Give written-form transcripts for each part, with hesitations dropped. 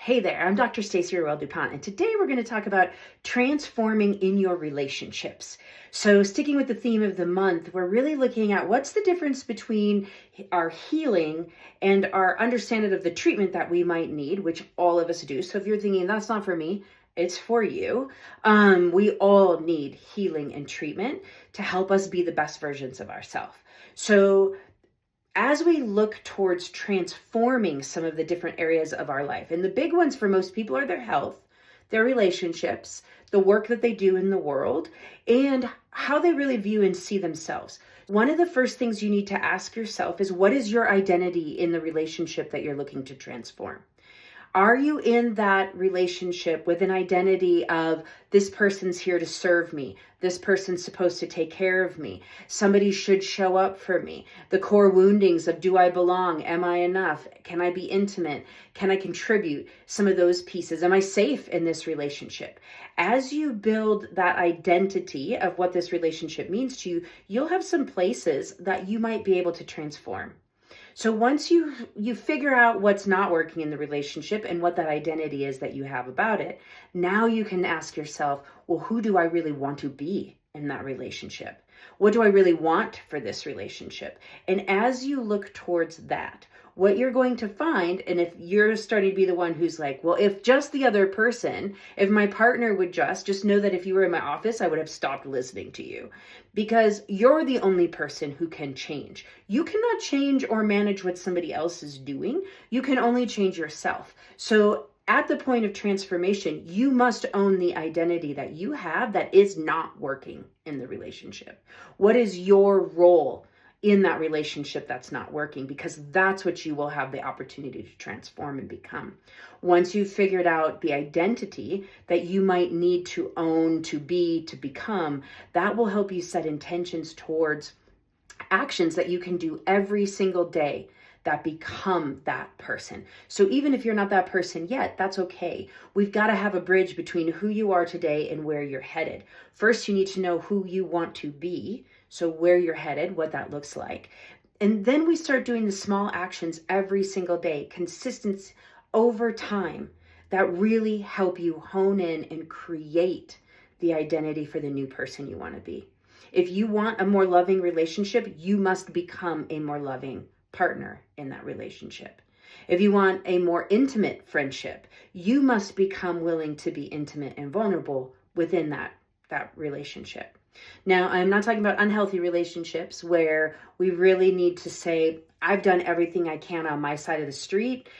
Hey there, I'm Dr. Stacey Reuille-Dupont, and today we're going to talk about transforming in your relationships. So sticking with the theme of the month, we're really looking at what's the difference between our healing and our understanding of the treatment that we might need, which all of us do. So if you're thinking, that's not for me, it's for you. We all need healing and treatment to help us be the best versions of ourselves. So as we look towards transforming some of the different areas of our life, and the big ones for most people are their health, their relationships, the work that they do in the world, and how they really view and see themselves. One of the first things you need to ask yourself is, what is your identity in the relationship that you're looking to transform? Are you in that relationship with an identity of, this person's here to serve me, this person's supposed to take care of me, somebody should show up for me, the core woundings of, do I belong, am I enough, can I be intimate, can I contribute, some of those pieces, am I safe in this relationship? As you build that identity of what this relationship means to you, you'll have some places that you might be able to transform. So once you figure out what's not working in the relationship and what that identity is that you have about it, now you can ask yourself, well, who do I really want to be in that relationship? What do I really want for this relationship? And as you look towards that, what you're going to find, and if you're starting to be the one who's like, well, if just the other person, if my partner would just know that if you were in my office, I would have stopped listening to you, because you're the only person who can change. You cannot change or manage what somebody else is doing. You can only change yourself. So at the point of transformation, you must own the identity that you have that is not working in the relationship. What is your role in that relationship that's not working? Because that's what you will have the opportunity to transform and become. Once you've figured out the identity that you might need to own, to be, to become, that will help you set intentions towards actions that you can do every single day that become that person. So even if you're not that person yet, that's okay. We've got to have a bridge between who you are today and where you're headed. First, you need to know who you want to be. So where you're headed, what that looks like. And then we start doing the small actions every single day, consistency over time, that really help you hone in and create the identity for the new person you want to be. If you want a more loving relationship, you must become a more loving partner in that relationship. If you want a more intimate friendship, you must become willing to be intimate and vulnerable within that relationship. Now, I'm not talking about unhealthy relationships where we really need to say, I've done everything I can on my side of the street.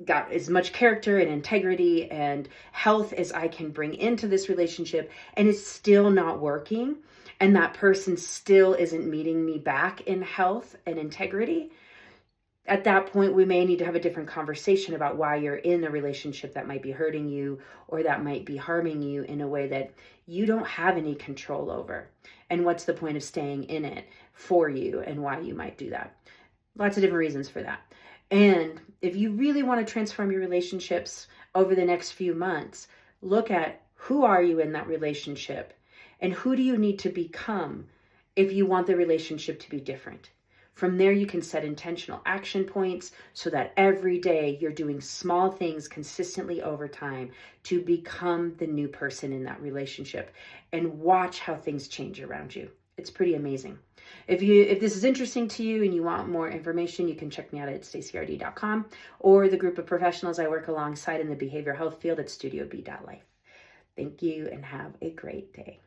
Got as much character and integrity and health as I can bring into this relationship, and it's still not working. And that person still isn't meeting me back in health and integrity. At that point, we may need to have a different conversation about why you're in a relationship that might be hurting you or that might be harming you in a way that you don't have any control over. And what's the point of staying in it for you and why you might do that? Lots of different reasons for that. And if you really want to transform your relationships over the next few months, look at, who are you in that relationship and who do you need to become if you want the relationship to be different. From there, you can set intentional action points so that every day you're doing small things consistently over time to become the new person in that relationship, and watch how things change around you. It's pretty amazing. If this is interesting to you and you want more information, you can check me out at stacyRD.com or the group of professionals I work alongside in the behavioral health field at studiob.life. Thank you and have a great day.